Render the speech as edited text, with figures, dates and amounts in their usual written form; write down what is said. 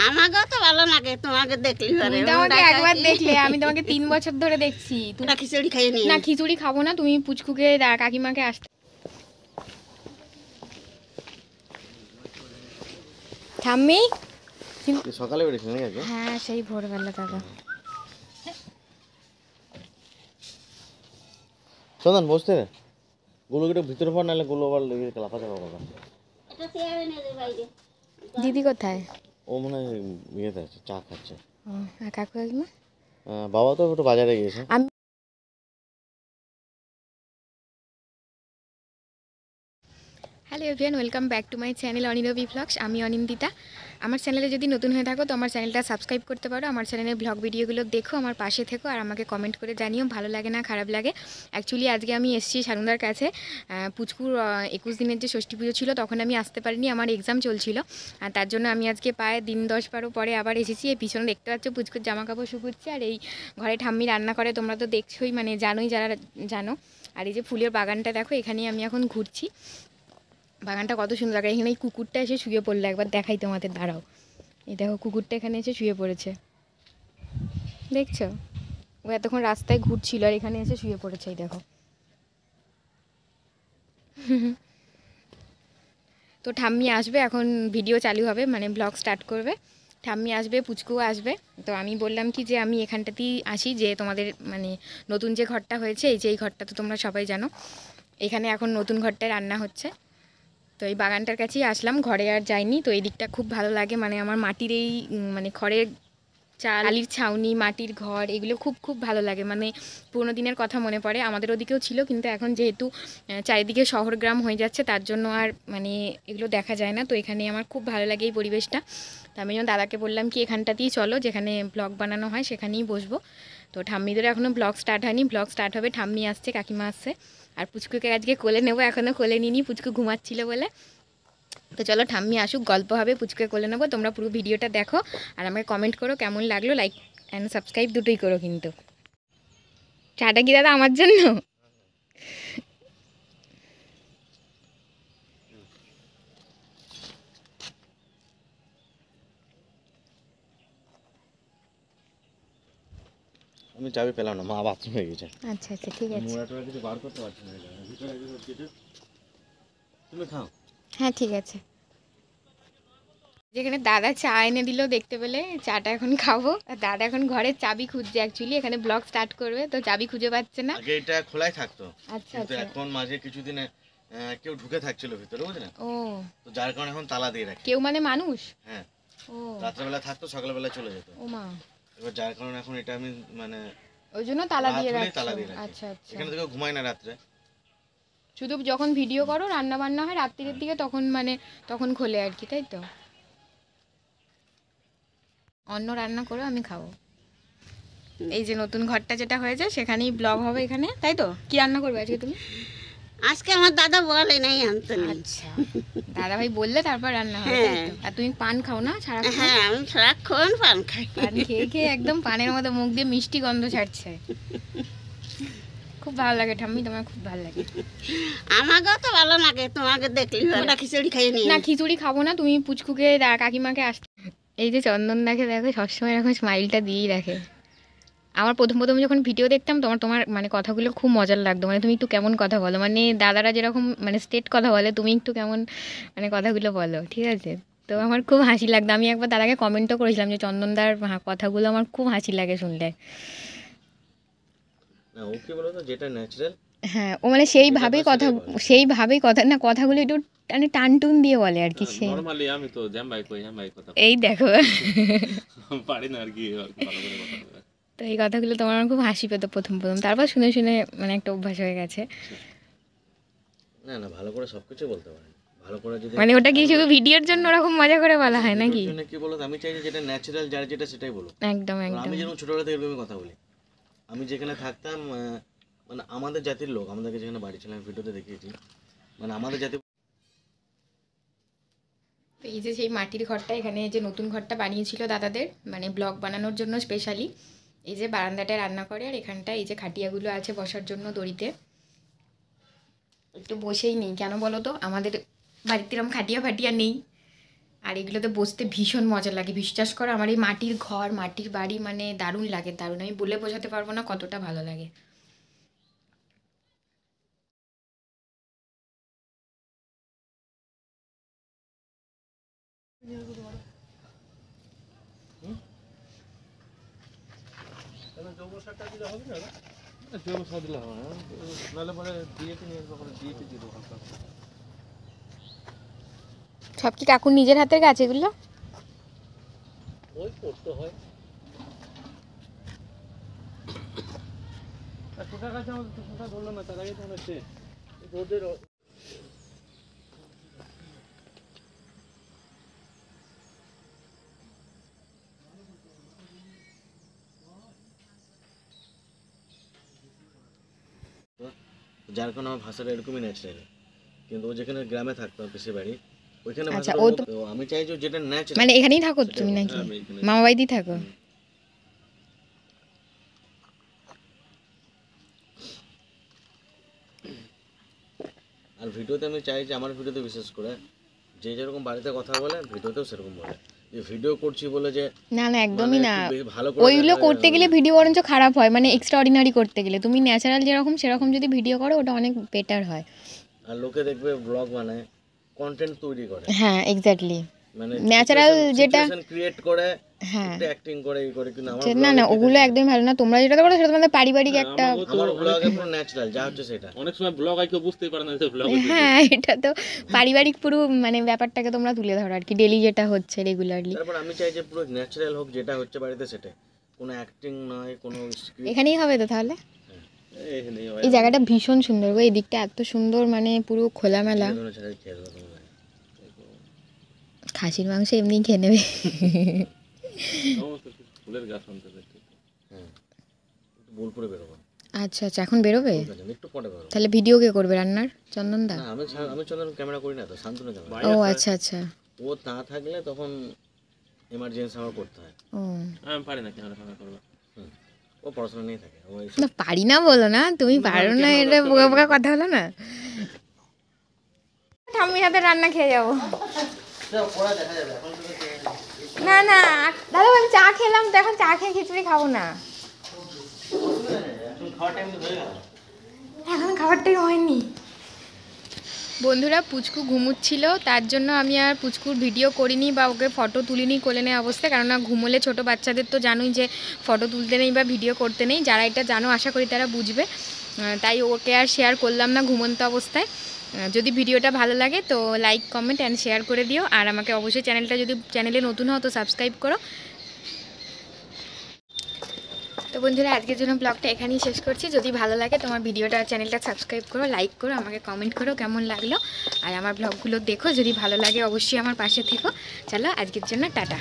আমাকেও তো ভালো লাগে, তোমাকে দেখলি পারে। তুমি তো আমাকে একবার দেখলে, আমি তোমাকে 3 বছর ধরে দেখছি। তোরা খিচুড়ি খাইয়ে নিয়ে না, খিচুড়ি খাবো না, তুমি পুচকুকে কাকিমাকে আসতে। ঠাম্মি সকালে বেরিয়েছিল নাকি আজকে? হ্যাঁ, সেই ভোরবেলা দাদা। চন্দন বসতে রে, গুলোকে একটু ভিতরে পড়, নাহলে গুলো আবার লেগে লাফা চাপা করবে। এটা চেয়ারে নিয়ে দে বাইরে। দিদি কোথায়? ও মনে হয় ইয়েতে আছে, চা খাচ্ছে। ও, আর কাকু কাকিমা? বাবা তো একটু বাজারে গিয়েছে। আমি hello everyone, welcome back to my channel Anirbi vlogs. আমি অনিন্দিতা। আমার চ্যানেলে যদি নতুন হয়ে থাকো তো আমার চ্যানেলটা সাবস্ক্রাইব করতে পারো। আমার চ্যানেলের ব্লগ ভিডিওগুলো দেখো, আমার পাশে থেকো, আর আমাকে কমেন্ট করে জানিও ভালো লাগে না খারাপ লাগে। অ্যাকচুয়ালি আজকে আমি এসেছি সানুদার কাছে। পুচকুর 21 দিনের যে ষষ্ঠী পুজো ছিল তখন আমি আসতে পারিনি, আমার এক্সাম চলছিল। আর তার জন্য আমি আজকে প্রায় দিন 10-12 পরে আবার এসেছি। এই পিছনে দেখতে পাচ্ছ পুচকুর জামা কাপড় শুকুচ্ছে, আর এই ঘরে ঠাম্মি রান্না করে, তোমরা তো দেখছোই, মানে জানোই যারা জানো। আর এই যে ফুলের বাগানটা দেখো, এখানেই আমি এখন ঘুরছি। বাগানটা কত সুন্দর লাগে। এখানে এই কুকুরটা এসে শুয়ে পড়লো, একবার দেখাই তোমাদের, দাঁড়াও। এই দেখো কুকুরটা এখানে এসে শুয়ে পড়েছে, দেখছো? ও এতক্ষণ রাস্তায় ঘুরছিল আর এখানে এসে শুয়ে পড়েছে, এই দেখো। তো ঠাম্মি আসবে এখন, ভিডিও চালু হবে, মানে ব্লগ স্টার্ট করবে। ঠাম্মি আসবে, পুচকুও আসবে। তো আমি বললাম কি যে আমি এখানটাতেই আসি, যে তোমাদের মানে নতুন যে ঘরটা হয়েছে, এই যে এই ঘরটা তো তোমরা সবাই জানো, এখানে এখন নতুন ঘরটায় রান্না হচ্ছে। তো এই বাগানটার কাছেই আসলাম, ঘরে আর যাইনি। তো এই দিকটা খুব ভালো লাগে, মানে আমার মাটির এই মানে খড়ের চাল, আলির ছাউনি, মাটির ঘর, এগুলো খুব খুব ভালো লাগে। মানে পুরোনো দিনের কথা মনে পড়ে। আমাদের ওদিকেও ছিল, কিন্তু এখন যেহেতু চারিদিকে শহর গ্রাম হয়ে যাচ্ছে তার জন্য আর মানে এগুলো দেখা যায় না। তো এখানে আমার খুব ভালো লাগে এই পরিবেশটা। তো আমি যখন দাদাকে বললাম কি এখানটাতেই চলো, যেখানে ব্লগ বানানো হয় সেখানেই বসবো। তো ঠাম্মিদের এখনও ব্লগ স্টার্ট হয়নি, ব্লগ স্টার্ট হবে। ঠাম্মি আসছে, কাকিমা আসছে, আর পুচকুকে আজকে কোলে নেবো, এখনও কোলে নিইনি, পুচকু ঘুমাচ্ছিল বলে। তো চলো ঠাম্মি আসুক, গল্প হবে, পুচকুকে কোলে নেবো। তোমরা পুরো ভিডিওটা দেখো আর আমাকে কমেন্ট করো কেমন লাগলো, লাইক অ্যান্ড সাবস্ক্রাইব দুটোই করো কিন্তু। চাটা কি দাদা আমার জন্য? আমি চাবি পেলাম না, মা বাথরুম হয়ে গেছে। আচ্ছা আচ্ছা, ঠিক আছে। মোড়াটা কিছু বার করতে পারছি না, ভিতরে কিছু তুমি খাও। হ্যাঁ ঠিক আছে। যেখানে দাদা চা এনে দিল দেখতে পেলে, চাটা এখন খাবো। আর দাদা এখন ঘরের চাবি খুঁজছে, অ্যাকচুয়ালি এখানে ব্লগ স্টার্ট করবে, তো চাবি খুঁজে পাচ্ছে না। আগে এটা খোলাই থাকতো, আচ্ছা কিন্তু আচ্ছা। এখন মাঝে কিছুদিন কেউ ঢুকে থাকছিল ভিতরে, বুঝলেন? ও, তো যার কারণে এখন তালা দিয়ে রাখে। কেউ মানে মানুষ? হ্যাঁ, ও, রাত্রেবেলা থাকতো, সকালবেলা চলে যেত। ও মা, এবার যার কারণে এখন এটা আমি মানে ওই জন্য তালা দিয়ে তালা রাখছি। দিয়ে রাখি। আচ্ছা আচ্ছা। এখানে থেকে ঘুমাই না রাত্রে, শুধু যখন ভিডিও করো, রান্না বান্না হয় রাত্রির দিকে, তখন মানে তখন খোলে আর কি, তাই তো? অন্য রান্না করে আমি খাবো। এই যে নতুন ঘরটা যেটা হয়েছে সেখানেই ব্লগ হবে এখানে, তাই তো? কি রান্না করবে আজকে তুমি? আজকে আমার দাদা বলে নাই আনতে নেই। আচ্ছা, দাদা ভাই বললে তারপর রান্না হবে, তাই তো? আর তুমি পান খাও না সারাক্ষণ? হ্যাঁ, আমি সারাক্ষণ পান খাই। পান খেয়ে খেয়ে একদম পানের মতো মুখ দিয়ে মিষ্টি গন্ধ ছাড়ছে। খুব ভালো লাগে ঠাম্মি, তোমার খুব ভালো লাগে। আমাকেও তো ভালো লাগে, তোমাকে দেখলি পারে। তোরা খিচুড়ি খাইয়ে নিয়ে না, খিচুড়ি খাবো না, তুমি পুচকুকে কাকিমাকে আসতে। এই যে চন্দন দেখে, দেখো সবসময় এরকম স্মাইলটা দিয়েই রাখে। আমার প্রথম প্রথম যখন ভিডিও দেখতাম তোমার মানে কথাগুলো খুব মজার লাগতো, মানে তুমি একটু কেমন কথা বলো, মানে দাদারা যেরকম মানে স্টেট কথা বলে, তুমি একটু কেমন মানে কথাগুলো বলো, ঠিক আছে? তো আমার খুব হাসি লাগতো। আমি একবার দাদাকে কমেন্টও করেছিলাম যে চন্দনদার কথাগুলো আমার খুব হাসি লাগে শুনলে। না ওকে বলো তো যেটা ন্যাচারাল। হ্যাঁ, ও মানে সেইভাবেই কথা না, কথাগুলো একটু মানে টান টুন দিয়ে বলে আর কি। সে নরমালি আমি তো জামাই কথা এই দেখো, পারি না আর কি ভালো করে কথা বলতে। তো এই কথাগুলো তোমার আমার খুব হাসি পেতো প্রথম প্রথম, তারপর শুনে শুনে মানে একটা অভ্যাস হয়ে গেছে। না না, ভালো করে সবকিছু বলতে পারেন, ভালো করে যদি মানে ওটা কি শুধু ভিডিওর জন্য ওরকম মজা করে বলা হয় নাকি? জন্য কি বলো, আমি চাই যে যেটা ন্যাচারাল, যার যেটা সেটাই বলো। একদম একদম। আমি যেরকম ছোটবেলা থেকে এরকমই কথা বলি। আমি যেখানে থাকতাম মানে আমাদের জাতির লোক, আমাদেরকে যেখানে বাড়ি ছিল, আমি ভিডিওতে দেখিয়েছি, মানে আমাদের জাতি। তো এই যে সেই মাটির ঘরটা, এখানে যে নতুন ঘরটা বানিয়েছিল দাদাদের মানে ব্লগ বানানোর জন্য স্পেশালি, এই যে বারান্দাটায় রান্না করে, আর এখানটা এই যে খাটিয়াগুলো আছে বসার জন্য দড়িতে। একটু বসেই নেই কেন বলো তো, আমাদের বাড়িতে এরকম খাটিয়া ফাটিয়া নেই। আর এগুলোতে বসতে ভীষণ মজা লাগে, বিশ্বাস করো আমার এই মাটির ঘর মাটির বাড়ি মানে দারুণ লাগে, দারুণ, আমি বলে বোঝাতে পারবো না কতটা ভালো লাগে। সব কি কাকুর নিজের হাতের গাছ এগুলো? ওই করতে হয়। ছোটা গাছ আমাদের তো ছোটা ধরলো না, তার আগে তো হচ্ছে রোদের যার কারণে আমার ভাষাটা এরকমই ন্যাচারাল। কিন্তু ও যেখানে গ্রামে থাকতো পিসির বাড়ি, ওইখানে আচ্ছা, ভাষাটা ও তো আমি চাই যে যেটা ন্যাচারাল। মানে এখানেই থাকো তুমি নাকি আমি এখানে মামা বাড়িতেই থাকো? আর ভিডিওতে আমি চাই যে আমার ভিডিওতে বিশেষ করে যে যেরকম বাড়িতে কথা বলে ভিডিওতেও সেরকম বলে। যে ভিডিও করছি বলে যে না না একদমই মানে না, একটু ভালো করে ওইগুলো দেখা করতে যায়, গেলে ভিডিও বরঞ্চ খারাপ হয়, মানে এক্সট্রা অর্ডিনারি করতে গেলে। তুমি ন্যাচারাল যেরকম সেরকম যদি ভিডিও করো ওটা অনেক বেটার হয়। আর লোকে দেখবে ব্লগ বানায়, কন্টেন্ট তৈরি করে, হ্যাঁ এক্স্যাক্টলি, মানে ন্যাচারাল যেটা ক্রিয়েট করে, হ্যাঁ একটু অ্যাক্টিং করে এই করে। কিন্তু আমার না না ওগুলো একদমই ভালো না, তোমরা যেটা করো সেটা তোমাদের পারিবারিক একটা, আমার ব্লগে পুরো ন্যাচারাল যা হচ্ছে সেটা। অনেক সময় ব্লগ কেউ বুঝতেই পারে না যে ব্লগ। হ্যাঁ এটা তো পারিবারিক পুরো মানে ব্যাপারটাকে তোমরা তুলে ধরো আর কি, ডেলি যেটা হচ্ছে রেগুলারলি। তারপর আমি চাই যে পুরো ন্যাচারাল হোক, যেটা হচ্ছে বাড়িতে সেটা, কোনো অ্যাক্টিং নয়, কোনো স্ক্রিপ্ট। এখানেই হবে তো তাহলে? এখানে এই জায়গাটা ভীষণ সুন্দর গো, এই দিকটা এত সুন্দর, মানে পুরো খোলামেলা। খাসির মাংস এমনি খেয়ে নেবে। সমস্ত ফুলের গাছ আনতে চাই। হ্যাঁ, বোলপুরে বেরোবো। আচ্ছা আচ্ছা, এখন বেরোবে? একটু পরে বেরোবো। তাহলে ভিডিও কে করবে রান্নার? চন্দনদা? না, আমি চন্দন ক্যামেরা করি না তো, শান্তনু ক্যামেরা। ও আচ্ছা আচ্ছা, ও না থাকলে তখন এমার্জেন্সি আমার করতে হয়। ও আমি পারি না ক্যামেরা করবো। ও পড়াশোনা নিয়ে থাকে। ও না পারি না বলো না, তুমি পারো না, এটা বোকা বোকা কথা হলো না। ঠাম্মির হাতে রান্না খেয়ে যাবো। দেখা যাবে এখন তো। না না দাদা আমি চা খেলাম তো, এখন চা খেয়ে খিচুড়ি খাবো না, এখন খাওয়ার টাইম তো হয়ে গেল। এখন খাবারটাই হয়নি। বন্ধুরা পুচকু ঘুমুচ্ছিল, তার জন্য আমি আর পুচকুর ভিডিও করিনি বা ওকে ফটো তুলিনি কোলে নেই অবস্থায়, কেননা ঘুমোলে ছোটো বাচ্চাদের তো জানোই যে ফটো তুলতে নেই বা ভিডিও করতে নেই, যারা এটা জানো আশা করি তারা বুঝবে। তাই ওকে আর শেয়ার করলাম না ঘুমন্ত অবস্থায়। যদি ভিডিওটা ভালো লাগে তো লাইক কমেন্ট অ্যান্ড শেয়ার করে দিও, আর আমাকে অবশ্যই চ্যানেলে নতুন হও তো সাবস্ক্রাইব করো। তো বন্ধুরা আজকের জন্য ব্লগটা এখানেই শেষ করছি। যদি ভালো লাগে তোমার ভিডিওটা চ্যানেলটা সাবস্ক্রাইব করো, লাইক করো, আমাকে কমেন্ট করো কেমন লাগলো, আর আমার ব্লগগুলো দেখো, যদি ভালো লাগে অবশ্যই আমার পাশে থেকো। চলো আজকের জন্য টাটা।